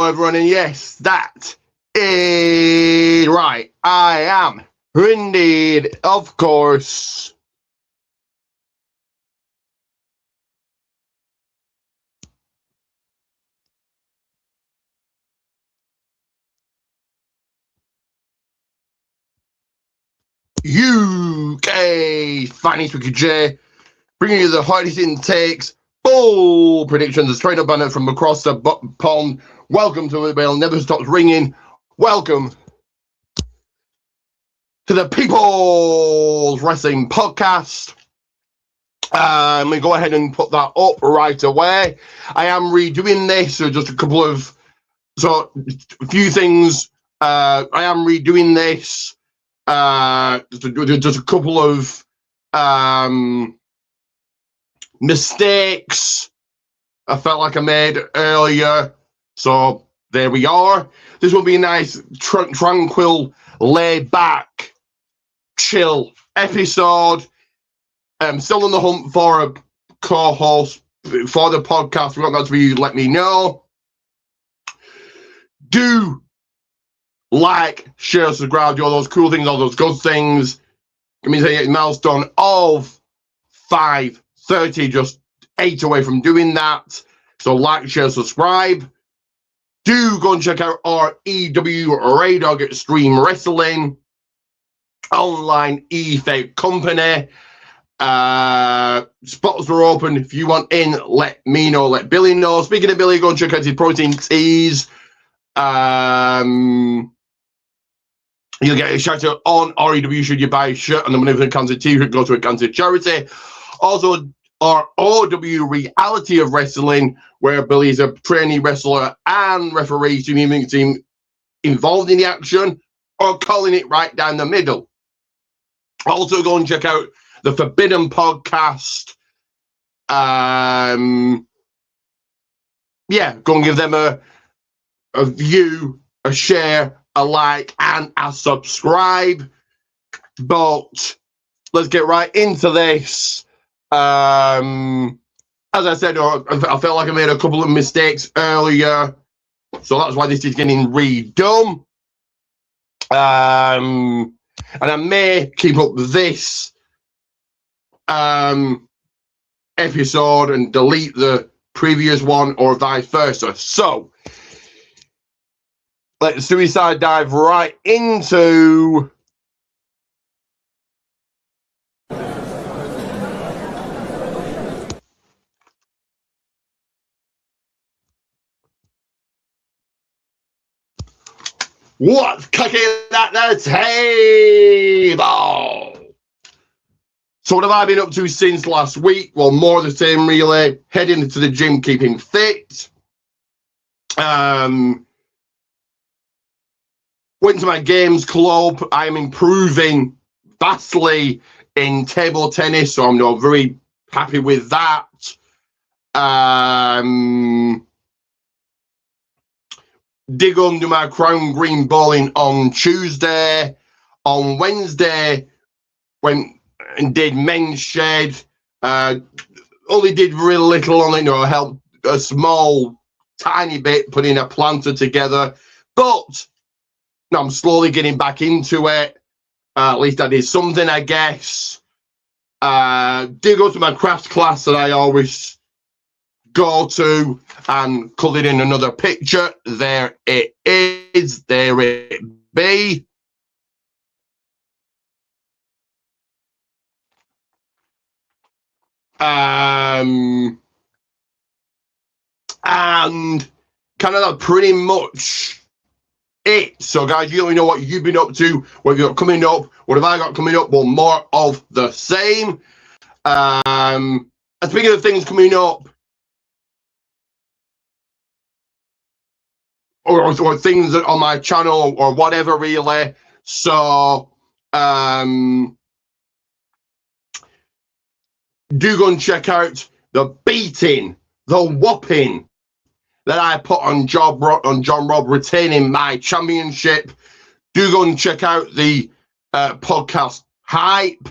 everyone, and yes, that is right. I am indeed, of course. UK Finance Wicked J, bringing you the hardest intakes, bold predictions, straight up banner from across the pond. Welcome to the bell, never stops ringing. Welcome to the People's Wrestling Podcast. We go ahead and put that up right away. I am redoing this, so just a couple of, a few things. I am redoing this. Just a couple of mistakes I felt like I made earlier. So there we are. This will be a nice, tranquil, laid back, chill episode. I'm still on the hunt for a co-host for the podcast. We want that to be, let me know. Do like, share, subscribe, do all those cool things, all those good things. It means I get a milestone of 5:30, just 8 away from doing that. So like, share, subscribe. Do go and check out our EW Radar Extreme Wrestling online e-fake company. Spots are open. If you want in, let me know, let Billy know. Speaking of Billy, go and check out his protein teas. You'll get a shout out on REW should you buy a shirt, and the money for the cancer t-shirt goes to a cancer charity. Also, our OW Reality of Wrestling, where Billy is a trainee wrestler and referee to the team involved in the action, or calling it right down the middle. Also, go and check out the Forbidden Podcast. Yeah, go and give them a view, a share, a like, and a subscribe. But let's get right into this. As I said, I felt like I made a couple of mistakes earlier, so that's why this is getting redone. And I may keep up this episode and delete the previous one, or vice versa. So let's suicide dive right into what's cooking at the table. So what have I been up to since last week? Well, more of the same, really. Heading into the gym, keeping fit. Went to my games club. I'm improving vastly in table tennis, so I'm very happy with that. Dig under my crown green bowling on Tuesday. On Wednesday, went and did men's shed. Only did really little on it, helped a small, tiny bit putting a planter together. But no, I'm slowly getting back into it. At least I did something, I guess. Did go to my craft class that I always go to and coloured in another picture. There it is. There it be. And kind of that pretty much it. So guys, you let me know what you've been up to, what have you got coming up, what have I got coming up? Well, more of the same. And speaking of things coming up, or things on my channel or whatever, really. So do go and check out the beating, the whopping that I put on John Robb retaining my championship. Do go and check out the podcast Hype.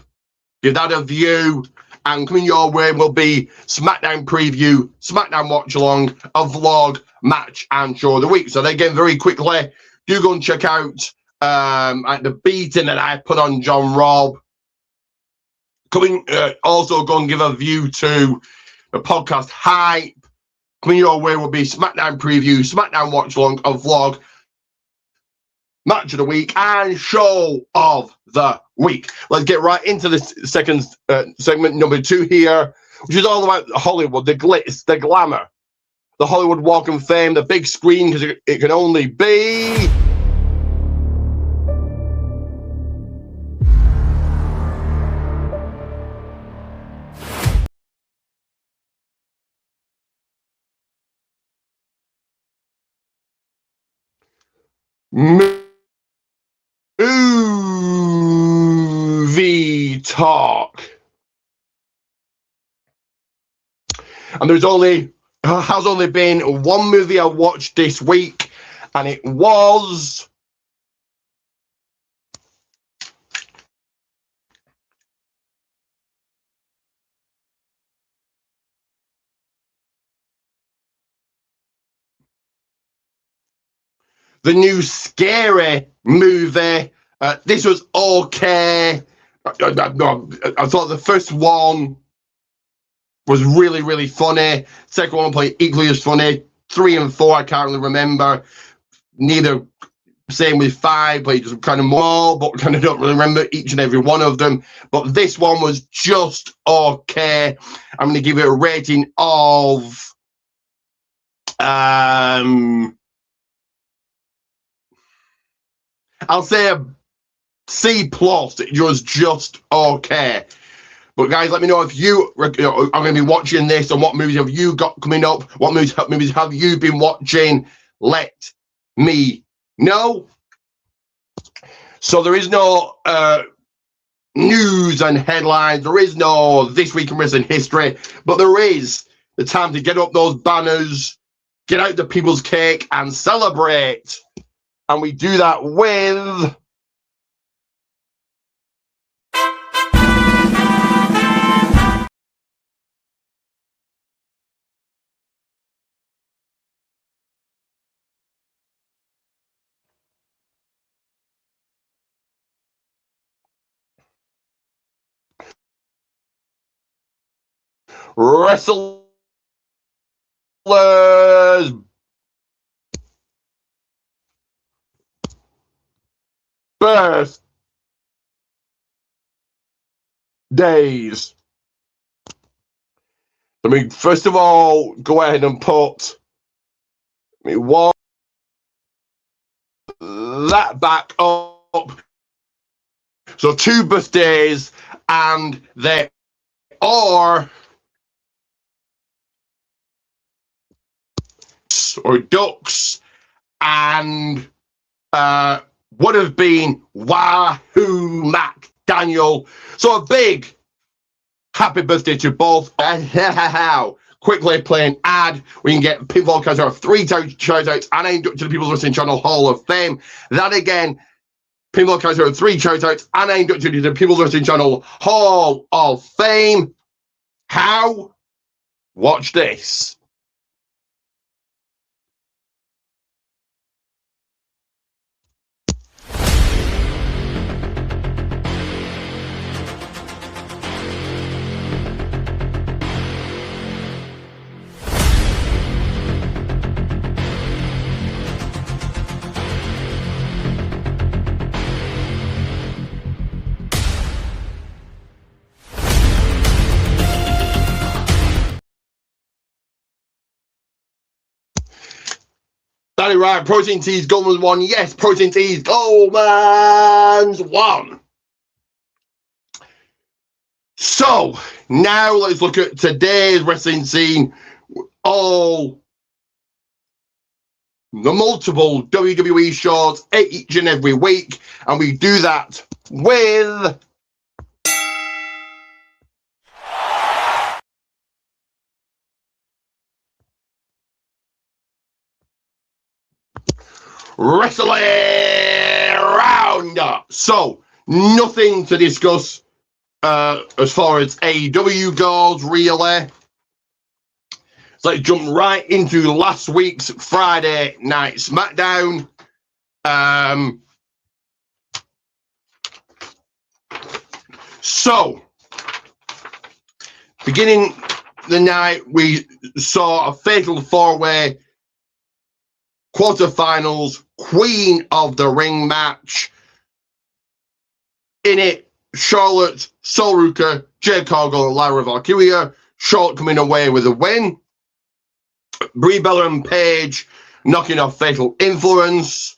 Give that a view. And coming your way will be SmackDown preview, SmackDown watch along, a vlog, match, and show of the week. So again, very quickly, do go and check out the beating that I put on John Robb. Also go and give a view to the podcast Hype. Coming your way will be SmackDown preview, SmackDown watch along, a vlog, match of the week, and show of the week. Let's get right into the second segment, number 2 here, which is all about Hollywood, the glitz, the glamour, the Hollywood Walk of Fame, the big screen, because it can only be... movie talk. And has only been one movie I watched this week, and it was the new Scary movie. This was okay. I thought the first one was really, really funny. Second one played equally as funny. 3 and 4, I can't really remember. Neither, same with 5, played just kind of more, but kind of don't really remember each and every one of them. But this one was just okay. I'm going to give it a rating of I'll say a C+. It was just okay. But guys, let me know if you are going to be watching this, and what movies have you got coming up? What movies have you been watching? Let me know. So there is no news and headlines. There is no This Week in Wrestling History. But there is the time to get up those banners, get out the people's cake, and celebrate. And we do that with... Wrestlers birthdays. Let me first of all go ahead and put that back up. So 2 birthdays, and they are or ducks, and would have been Wahoo McDaniel. So a big happy birthday to both. Quickly playing ad. We can get Pinball Counter of 3 shout outs and inducted to the People's Wrestling Channel Hall of Fame. That again, Pinball Counter of 3 shout outs and inducted to the People's Wrestling Channel Hall of Fame. How? Watch this. That is right. Protein Teas Goldman's won. Yes, Protein Teas Goldman's won. So now let's look at today's wrestling scene. All the multiple WWE shows each and every week, and we do that with Wrestling Roundup. So nothing to discuss as far as AEW goes, really. So let's jump right into last week's Friday Night SmackDown. So, beginning the night, we saw a fatal four-way quarterfinals Queen of the Ring match. In it, Charlotte, Sol Ruka, Jade Cargill, and Lyra Valkyria. Charlotte coming away with a win. Brie Bella and Paige knocking off Fatal Influence.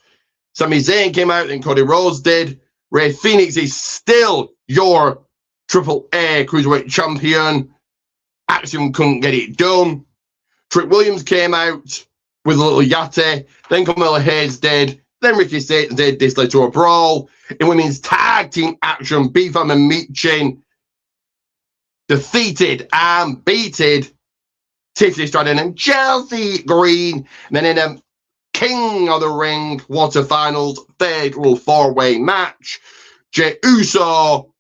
Sami Zayn came out, and Cody Rhodes did. Rey Fenix is still your AAA Cruiserweight champion. Axiom couldn't get it done. Trick Williams came out with a little yate. Then Carmella Hayes did. Then Ricky Starks did. This led to a brawl. In women's tag team action, B-Fam and Michin defeated and beated Tiffany Stratton and Chelsea Green. And then in a King of the Ring quarterfinals fatal four-way match, Jey Uso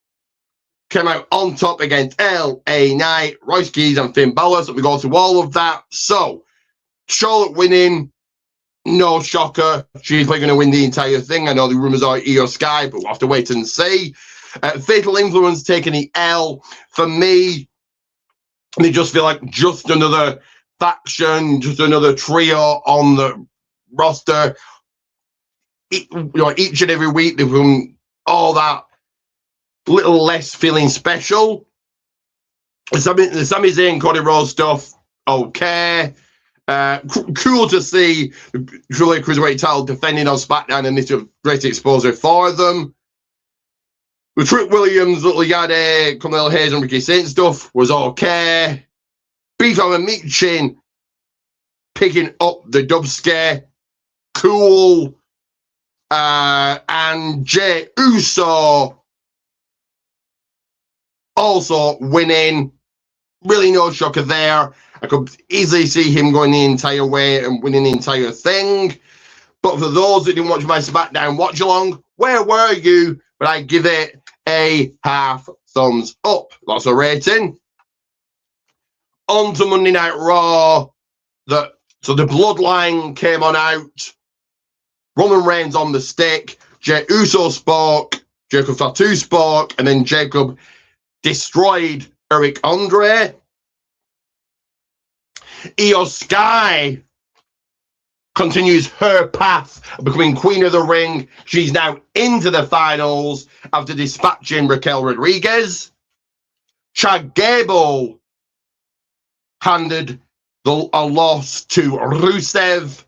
came out on top against LA Knight, Royce Keys, and Finn Balor. So we go through all of that. So Charlotte winning, no shocker. She's probably going to win the entire thing. I know the rumors are Io Sky, but we'll have to wait and see. Fatal Influence taking the L. For me, they just feel like just another faction, just another trio on the roster. Each and every week they've done all that little less feeling special. The Sami Zayn, Cody Rhodes stuff, okay. Cool to see the Cruiserweight title defending on SmackDown, and this is a great exposure for them. The Trick Williams, Little Yade, Carmella Hayes, and Ricky Saint stuff was okay. B-Fam and Michin picking up the dub scare, cool. And Jey Uso also winning. Really no shocker there. I could easily see him going the entire way and winning the entire thing. But for those that didn't watch my SmackDown watch along, where were you? But I give it a half thumbs up. That's a rating. On to Monday Night Raw. So the Bloodline came on out. Roman Reigns on the stick. Jey Uso spoke. Jacob Fatu spoke. And then Jacob destroyed Eric Andre. Io Sky continues her path of becoming Queen of the Ring. She's now into the finals after dispatching Raquel Rodriguez. Chad Gable handed a loss to Rusev.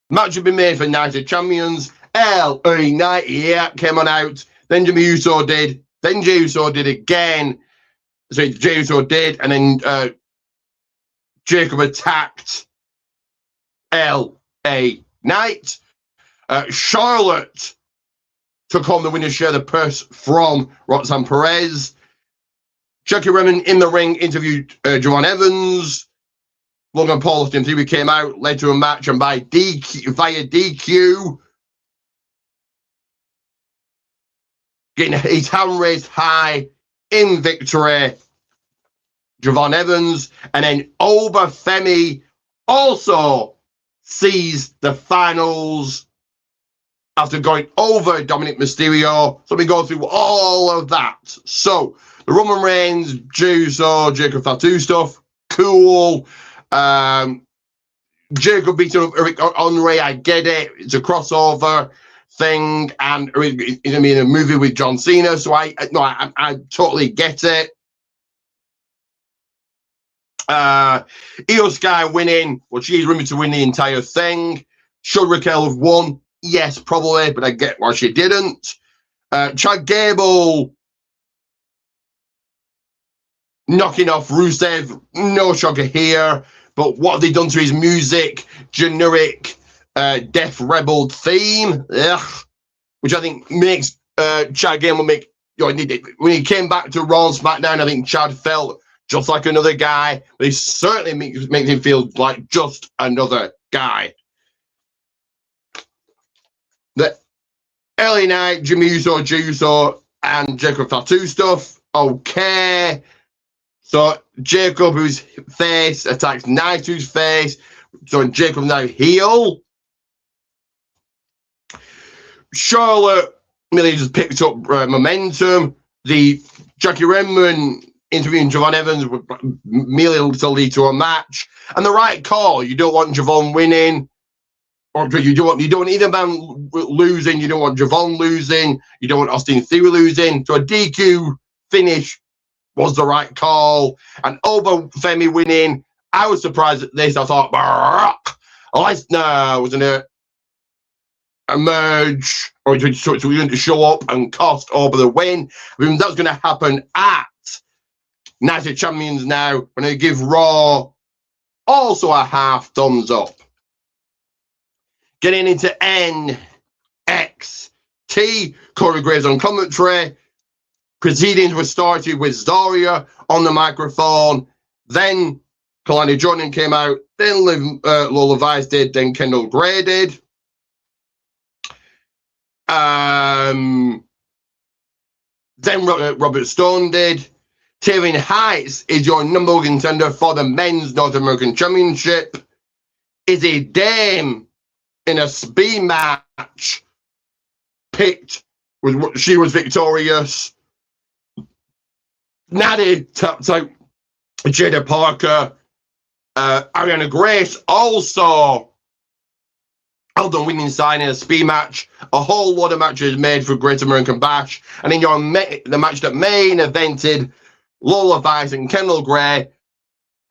Match had been made for Night of Champions. LA Knight, came on out. Then Jimmy Uso did. Then Jey Uso did again. So Jey Uso did, and then Jacob attacked LA Knight. Charlotte took home the winner's share of the purse from Roxanne Perez. Jackie Redmond in the ring interviewed Joanne Evans. Logan Paul after him came out, led to a match, and via DQ, getting his hand raised high in victory, Javon Evans. And then Obafemi also seized the finals after going over Dominic Mysterio. So we go through all of that. So the Roman Reigns, Uso, Jacob Fatu stuff, cool. Jacob beating up Eric Andre, I get it. It's a crossover thing, and it's going to be in a movie with John Cena, so I totally get it. Io Sky winning. Well, she's rumored to win the entire thing. Should Raquel have won? Yes, probably, but I get why she didn't. Chad Gable knocking off Rusev. No shocker here. But what have they done to his music? Generic Death Rebel theme. Ugh. Which I think makes Chad Gable make... when he came back to Raw and SmackDown, I think Chad felt just like another guy. But he certainly makes him feel like just another guy. The LA Knight, Jimmy Uso, Jey Uso, and Jacob Fatu stuff. okay. So Jacob, whose face attacks Naito's face. So Jacob now heel. Charlotte merely just picked up momentum. The Jackie Redmond interviewing Javon Evans would merely to lead to a match. And the right call. You don't want Javon winning. Or you don't want either man losing. You don't want Javon losing. You don't want Austin Theory losing. So a DQ finish was the right call. And over Femi winning, I was surprised at this. I thought Brock Lesnar was going to emerge or to show up and cost over the win. I mean, that's going to happen at Night of Champions now. I'm going to give Raw also a half thumbs up. Getting into NXT, Corey Graves on commentary. Proceedings were started with Zarya on the microphone. Then Kalani Jordan came out. Then Lola Vice did. Then Kendall Gray did. Then Robert Stone did. Taven Heights is your number one contender for the men's North American Championship. Izzy Dame in a speed match she was victorious. Natty tapped out Jada Parker. Ariana Grace also held on winning side in a speed match. A whole lot of matches made for Great American Bash. And in the match that main evented, Lola Vice and Kendall Gray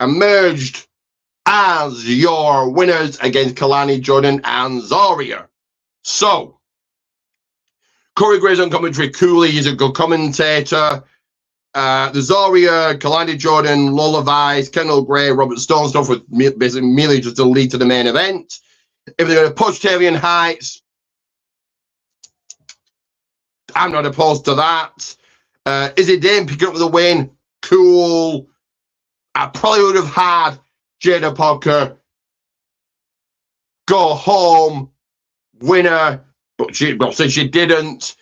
emerged as your winners against Kalani Jordan and Zarya. So, Corey Graves on commentary. Cooley is a good commentator. The Zarya, Kalani Jordan, Lola Vice, Kendall Gray, Robert Stone stuff was basically merely just to lead to the main event. If they're going to push Tavian Heights, I'm not opposed to that. Izzy Dame picking up the win. Cool. I probably would have had Jada Parker go home winner, but since she didn't,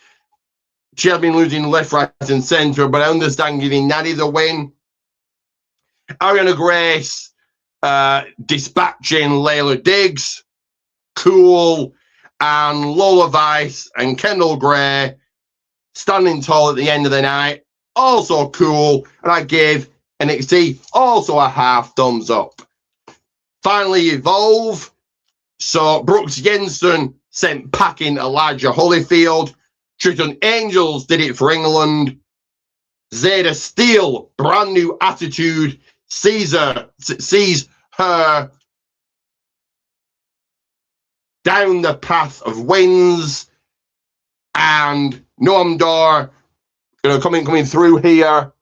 she has been losing left, right, and centre, but I understand giving Natty the win. Ariana Grace dispatching Layla Diggs. Cool. And Lola Vice and Kendall Gray standing tall at the end of the night. Also cool. And I gave NXT also a half thumbs up. Finally, Evolve. So Brooks Jensen sent packing Elijah Holyfield. Triton Angels did it for England. Zeta Steel, brand new attitude, sees her down the path of wins. And Noam Dar, coming through here.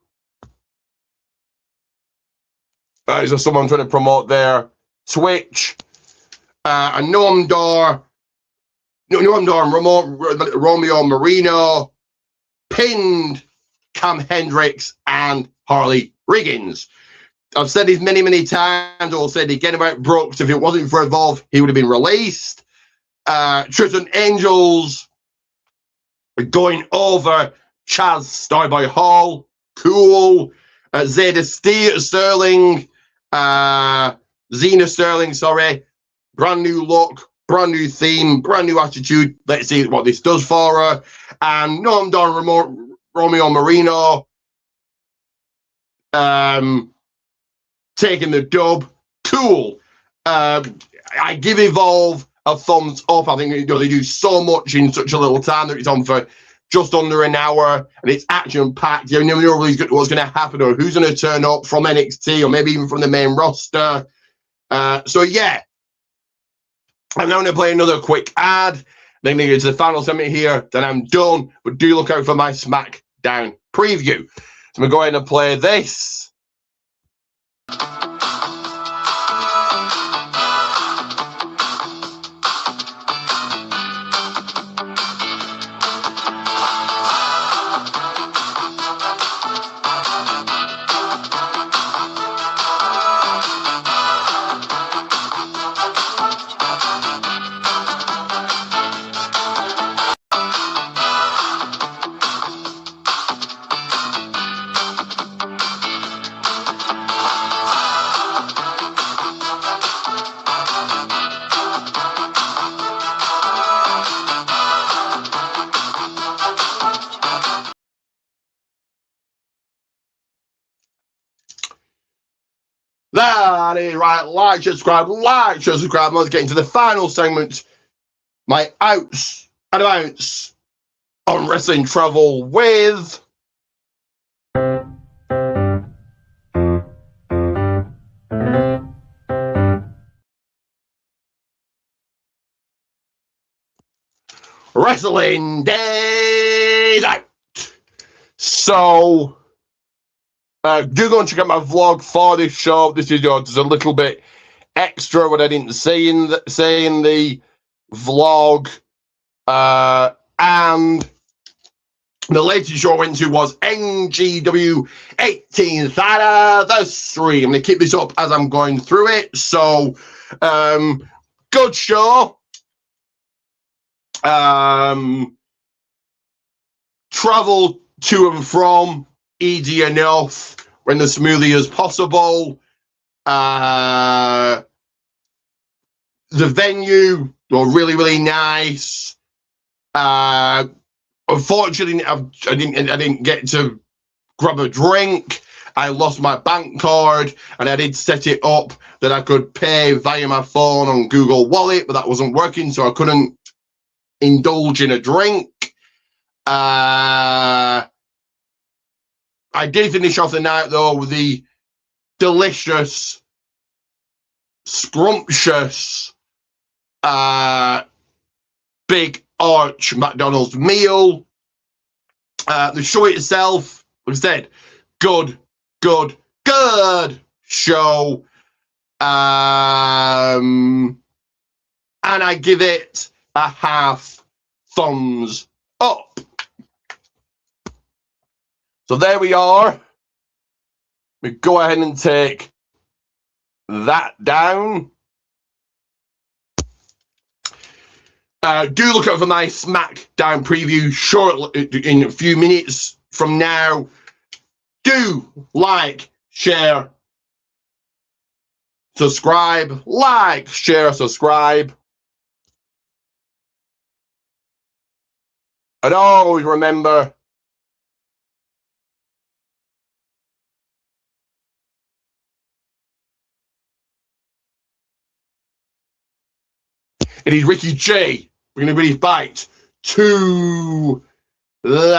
Is there someone trying to promote their Twitch? And Noam Dar and Romeo Marino pinned Cam Hendricks and Harley Riggins. I've said this many, many times. I'll say it again about Brooks. If it wasn't for Evolve, he would have been released. Triton Angels going over Chaz Starboy Hall. Cool. Zeta Sterling. Xena Sterling, sorry. Brand new look. Brand new theme, brand new attitude. Let's see what this does for her. And Noam Dar Romeo Marino taking the dub. Cool. I give Evolve a thumbs up. I think they do so much in such a little time that it's on for just under an hour and it's action packed. You never know what's going to happen or who's going to turn up from NXT or maybe even from the main roster. So yeah. I'm now going to play another quick ad. Then we get to the final segment here. Then I'm done. But do look out for my SmackDown preview. So I'm going to go ahead and play this. everybody. Right, like, subscribe, like, subscribe. Let's get into the final segment. My outs and outs on wrestling travel with Wrestling Days Out. So, do go and check out my vlog for this show. This is just a little bit extra what I didn't say in the vlog. And the latest show I went to was NGW 18th Anniversary. I'm going to keep this up as I'm going through it. So, good show. Travel to and from easy enough, when as smoothly as possible. The venue were really, really nice. Unfortunately, I didn't get to grab a drink. I lost my bank card, and I did set it up that I could pay via my phone on Google Wallet, but that wasn't working, so I couldn't indulge in a drink. I did finish off the night though with the delicious, scrumptious, big arch McDonald's meal. The show itself, like I said, good show. And I give it a half thumbs up. So there we are. We go ahead and take that down. Do look out for my SmackDown preview shortly in a few minutes from now. Do like, share, subscribe. Like, share, subscribe. And always remember, it is Ricky J. We're going to really fight to the